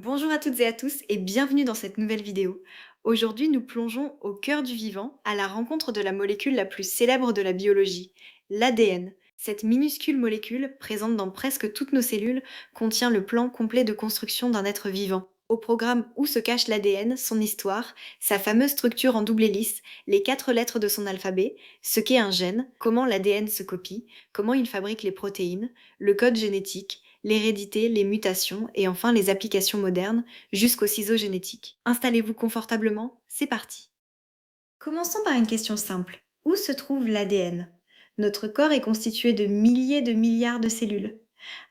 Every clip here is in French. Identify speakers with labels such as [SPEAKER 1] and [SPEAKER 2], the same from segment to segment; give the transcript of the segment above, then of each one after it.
[SPEAKER 1] Bonjour à toutes et à tous et bienvenue dans cette nouvelle vidéo. Aujourd'hui, nous plongeons au cœur du vivant, à la rencontre de la molécule la plus célèbre de la biologie, l'ADN. Cette minuscule molécule, présente dans presque toutes nos cellules, contient le plan complet de construction d'un être vivant. Au programme Où se cache l'ADN, son histoire, sa fameuse structure en double hélice, les 4 lettres de son alphabet, ce qu'est un gène, comment l'ADN se copie, comment il fabrique les protéines, le code génétique, l'hérédité, les mutations et enfin les applications modernes jusqu'aux ciseaux génétiques. Installez-vous confortablement, c'est parti. Commençons par une question simple. Où se trouve l'ADN? Notre corps est constitué de milliers de milliards de cellules.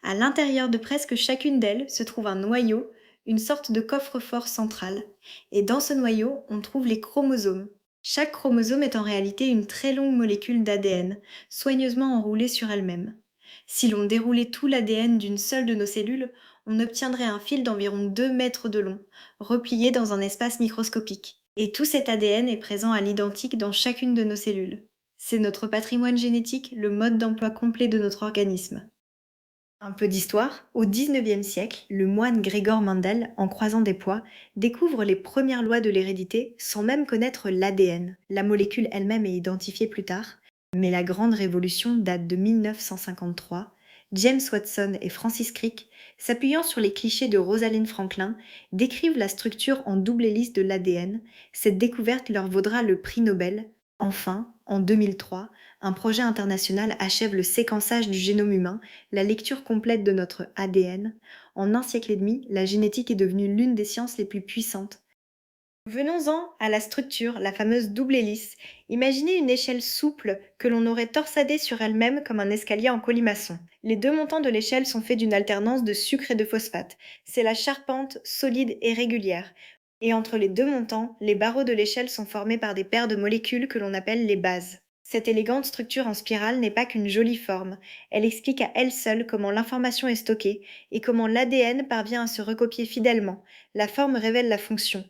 [SPEAKER 1] À l'intérieur de presque chacune d'elles se trouve un noyau, une sorte de coffre-fort central. Et dans ce noyau, on trouve les chromosomes. Chaque chromosome est en réalité une très longue molécule d'ADN, soigneusement enroulée sur elle-même. Si l'on déroulait tout l'ADN d'une seule de nos cellules, on obtiendrait un fil d'environ 2 mètres de long, replié dans un espace microscopique. Et tout cet ADN est présent à l'identique dans chacune de nos cellules. C'est notre patrimoine génétique, le mode d'emploi complet de notre organisme. Un peu d'histoire. Au XIXe siècle, le moine Grégor Mendel, en croisant des pois, découvre les premières lois de l'hérédité sans même connaître l'ADN. La molécule elle-même est identifiée plus tard, mais la grande révolution date de 1953. James Watson et Francis Crick, s'appuyant sur les clichés de Rosalind Franklin, décrivent la structure en double hélice de l'ADN. Cette découverte leur vaudra le prix Nobel. Enfin, en 2003, un projet international achève le séquençage du génome humain, la lecture complète de notre ADN. En un siècle et demi, la génétique est devenue l'une des sciences les plus puissantes. Venons-en à la structure, la fameuse double hélice. Imaginez une échelle souple que l'on aurait torsadée sur elle-même comme un escalier en colimaçon. Les deux montants de l'échelle sont faits d'une alternance de sucre et de phosphate. C'est la charpente solide et régulière. Et entre les deux montants, les barreaux de l'échelle sont formés par des paires de molécules que l'on appelle les bases. Cette élégante structure en spirale n'est pas qu'une jolie forme. Elle explique à elle seule comment l'information est stockée et comment l'ADN parvient à se recopier fidèlement. La forme révèle la fonction.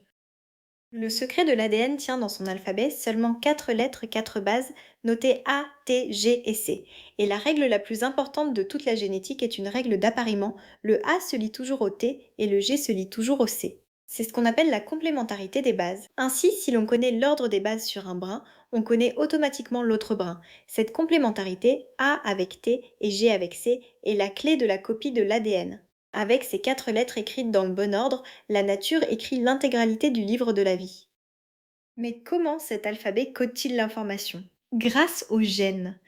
[SPEAKER 1] Le secret de l'ADN tient dans son alphabet, seulement 4 lettres, 4 bases, notées A, T, G et C. Et la règle la plus importante de toute la génétique est une règle d'appariement. Le A se lit toujours au T et le G se lit toujours au C. C'est ce qu'on appelle la complémentarité des bases. Ainsi, si l'on connaît l'ordre des bases sur un brin, on connaît automatiquement l'autre brin. Cette complémentarité, A avec T et G avec C, est la clé de la copie de l'ADN. Avec ces 4 lettres écrites dans le bon ordre, la nature écrit l'intégralité du livre de la vie. Mais comment cet alphabet code-t-il l'information? Grâce aux gènes.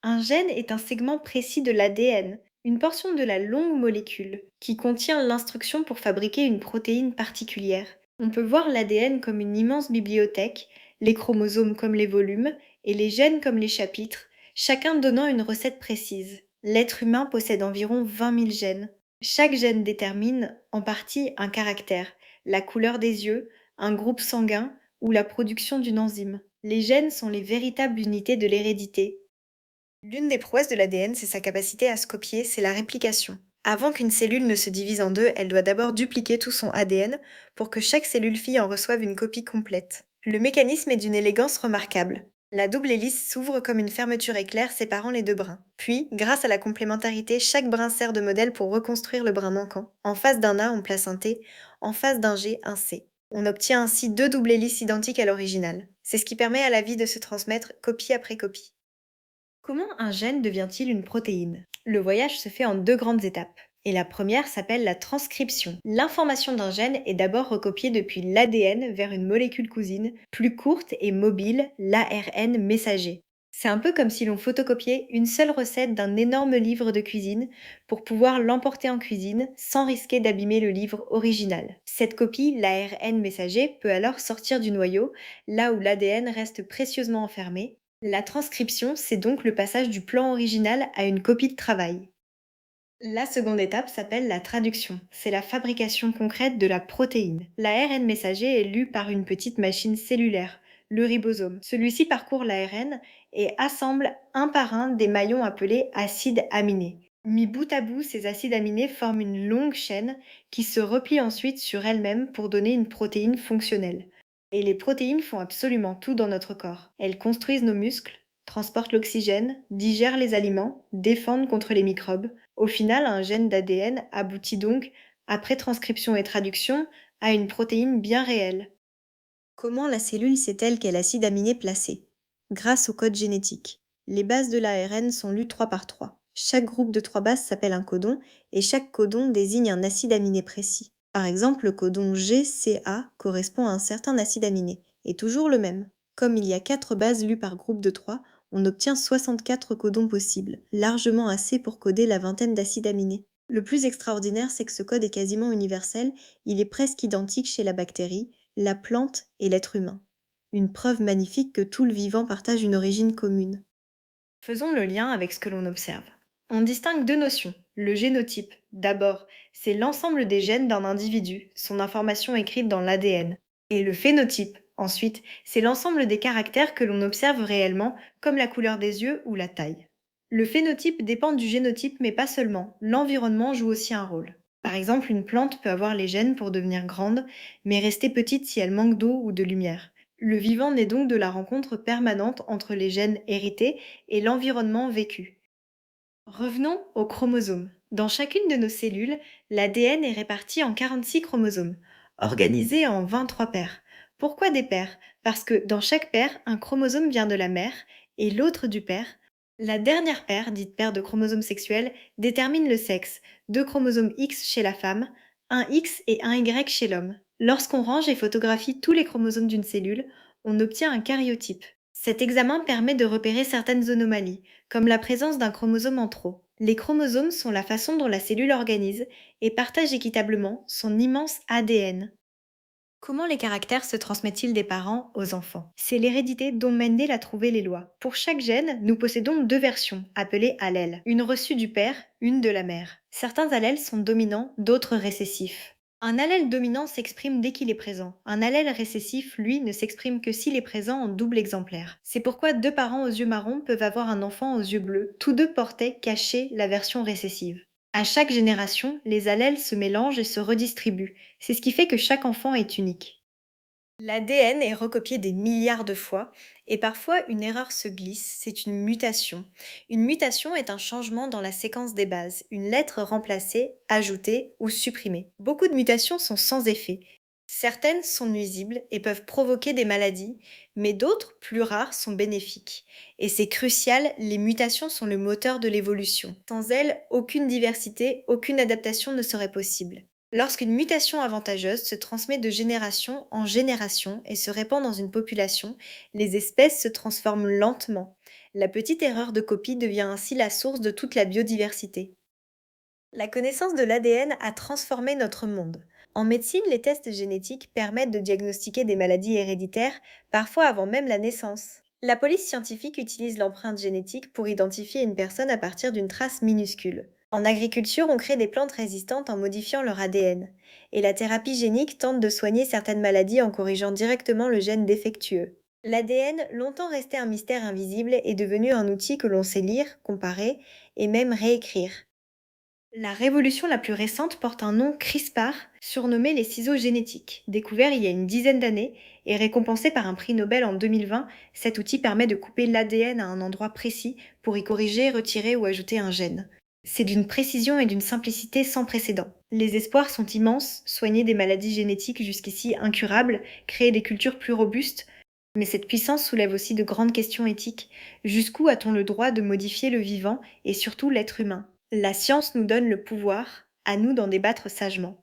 [SPEAKER 1] Un gène est un segment précis de l'ADN, une portion de la longue molécule, qui contient l'instruction pour fabriquer une protéine particulière. On peut voir l'ADN comme une immense bibliothèque, les chromosomes comme les volumes, et les gènes comme les chapitres, chacun donnant une recette précise. L'être humain possède environ 20 000 gènes. Chaque gène détermine, en partie, un caractère, la couleur des yeux, un groupe sanguin, ou la production d'une enzyme. Les gènes sont les véritables unités de l'hérédité. L'une des prouesses de l'ADN, c'est sa capacité à se copier, c'est la réplication. Avant qu'une cellule ne se divise en deux, elle doit d'abord dupliquer tout son ADN pour que chaque cellule fille en reçoive une copie complète. Le mécanisme est d'une élégance remarquable. La double hélice s'ouvre comme une fermeture éclair séparant les deux brins. Puis, grâce à la complémentarité, chaque brin sert de modèle pour reconstruire le brin manquant. En face d'un A, on place un T, en face d'un G, un C. On obtient ainsi deux doubles hélices identiques à l'original. C'est ce qui permet à la vie de se transmettre copie après copie. Comment un gène devient-il une protéine? Le voyage se fait en deux grandes étapes. Et la première s'appelle la transcription. L'information d'un gène est d'abord recopiée depuis l'ADN vers une molécule cousine, plus courte et mobile, l'ARN messager. C'est un peu comme si l'on photocopiait une seule recette d'un énorme livre de cuisine pour pouvoir l'emporter en cuisine sans risquer d'abîmer le livre original. Cette copie, l'ARN messager, peut alors sortir du noyau, là où l'ADN reste précieusement enfermé. La transcription, c'est donc le passage du plan original à une copie de travail. La seconde étape s'appelle la traduction. C'est la fabrication concrète de la protéine. L'ARN messager est lu par une petite machine cellulaire, le ribosome. Celui-ci parcourt l'ARN et assemble un par un des maillons appelés acides aminés. Mis bout à bout, ces acides aminés forment une longue chaîne qui se replie ensuite sur elle-même pour donner une protéine fonctionnelle. Et les protéines font absolument tout dans notre corps. Elles construisent nos muscles, transportent l'oxygène, digèrent les aliments, défendent contre les microbes. Au final, un gène d'ADN aboutit donc après transcription et traduction, à une protéine bien réelle. Comment la cellule sait-elle quel acide aminé placer? Grâce au code génétique. Les bases de l'ARN sont lues 3 par 3. Chaque groupe de 3 bases s'appelle un codon et chaque codon désigne un acide aminé précis. Par exemple, le codon GCA correspond à un certain acide aminé, et toujours le même. Comme il y a 4 bases lues par groupe de 3, on obtient 64 codons possibles, largement assez pour coder la vingtaine d'acides aminés. Le plus extraordinaire, c'est que ce code est quasiment universel, il est presque identique chez la bactérie, la plante et l'être humain. Une preuve magnifique que tout le vivant partage une origine commune. Faisons le lien avec ce que l'on observe. On distingue deux notions. Le génotype, d'abord, c'est l'ensemble des gènes d'un individu, son information écrite dans l'ADN. Et le phénotype, ensuite, c'est l'ensemble des caractères que l'on observe réellement, comme la couleur des yeux ou la taille. Le phénotype dépend du génotype, mais pas seulement. L'environnement joue aussi un rôle. Par exemple, une plante peut avoir les gènes pour devenir grande, mais rester petite si elle manque d'eau ou de lumière. Le vivant naît donc de la rencontre permanente entre les gènes hérités et l'environnement vécu. Revenons aux chromosomes. Dans chacune de nos cellules, l'ADN est réparti en 46 chromosomes, organisés en 23 paires. Pourquoi des paires? Parce que dans chaque paire, un chromosome vient de la mère et l'autre du père. La dernière paire, dite paire de chromosomes sexuels, détermine le sexe. Deux chromosomes X chez la femme, un X et un Y chez l'homme. Lorsqu'on range et photographie tous les chromosomes d'une cellule, on obtient un karyotype. Cet examen permet de repérer certaines anomalies, comme la présence d'un chromosome en trop. Les chromosomes sont la façon dont la cellule organise et partage équitablement son immense ADN. Comment les caractères se transmettent-ils des parents aux enfants? C'est l'hérédité dont Mendel a trouvé les lois. Pour chaque gène, nous possédons deux versions, appelées allèles. Une reçue du père, une de la mère. Certains allèles sont dominants, d'autres récessifs. Un allèle dominant s'exprime dès qu'il est présent. Un allèle récessif, lui, ne s'exprime que s'il est présent en double exemplaire. C'est pourquoi deux parents aux yeux marrons peuvent avoir un enfant aux yeux bleus. Tous deux portaient, cachés, la version récessive. À chaque génération, les allèles se mélangent et se redistribuent. C'est ce qui fait que chaque enfant est unique. L'ADN est recopié des milliards de fois et parfois une erreur se glisse, c'est une mutation. Une mutation est un changement dans la séquence des bases, une lettre remplacée, ajoutée ou supprimée. Beaucoup de mutations sont sans effet. Certaines sont nuisibles et peuvent provoquer des maladies, mais d'autres, plus rares, sont bénéfiques. Et c'est crucial, les mutations sont le moteur de l'évolution. Sans elles, aucune diversité, aucune adaptation ne serait possible. Lorsqu'une mutation avantageuse se transmet de génération en génération et se répand dans une population, les espèces se transforment lentement. La petite erreur de copie devient ainsi la source de toute la biodiversité. La connaissance de l'ADN a transformé notre monde. En médecine, les tests génétiques permettent de diagnostiquer des maladies héréditaires, parfois avant même la naissance. La police scientifique utilise l'empreinte génétique pour identifier une personne à partir d'une trace minuscule. En agriculture, on crée des plantes résistantes en modifiant leur ADN. Et la thérapie génique tente de soigner certaines maladies en corrigeant directement le gène défectueux. L'ADN, longtemps resté un mystère invisible, est devenu un outil que l'on sait lire, comparer et même réécrire. La révolution la plus récente porte un nom CRISPR, surnommé les ciseaux génétiques. Découvert il y a une dizaine d'années et récompensé par un prix Nobel en 2020, cet outil permet de couper l'ADN à un endroit précis pour y corriger, retirer ou ajouter un gène. C'est d'une précision et d'une simplicité sans précédent. Les espoirs sont immenses, soigner des maladies génétiques jusqu'ici incurables, créer des cultures plus robustes, mais cette puissance soulève aussi de grandes questions éthiques. Jusqu'où a-t-on le droit de modifier le vivant et surtout l'être humain? La science nous donne le pouvoir, à nous d'en débattre sagement.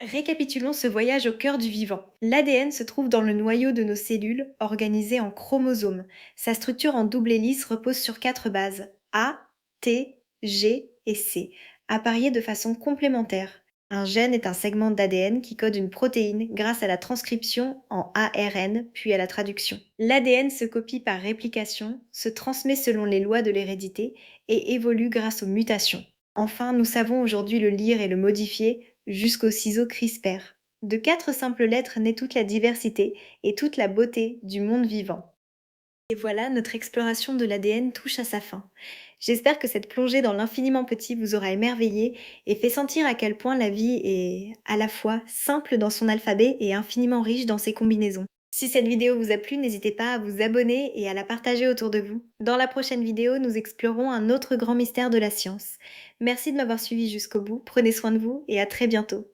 [SPEAKER 1] Récapitulons ce voyage au cœur du vivant. L'ADN se trouve dans le noyau de nos cellules, organisé en chromosomes. Sa structure en double hélice repose sur 4 bases, A, T, G et C, appariées de façon complémentaire. Un gène est un segment d'ADN qui code une protéine grâce à la transcription en ARN, puis à la traduction. L'ADN se copie par réplication, se transmet selon les lois de l'hérédité et évolue grâce aux mutations. Enfin, nous savons aujourd'hui le lire et le modifier jusqu'aux ciseaux CRISPR. De 4 simples lettres naît toute la diversité et toute la beauté du monde vivant. Et voilà, notre exploration de l'ADN touche à sa fin. J'espère que cette plongée dans l'infiniment petit vous aura émerveillé et fait sentir à quel point la vie est à la fois simple dans son alphabet et infiniment riche dans ses combinaisons. Si cette vidéo vous a plu, n'hésitez pas à vous abonner et à la partager autour de vous. Dans la prochaine vidéo, nous explorons un autre grand mystère de la science. Merci de m'avoir suivi jusqu'au bout, prenez soin de vous et à très bientôt.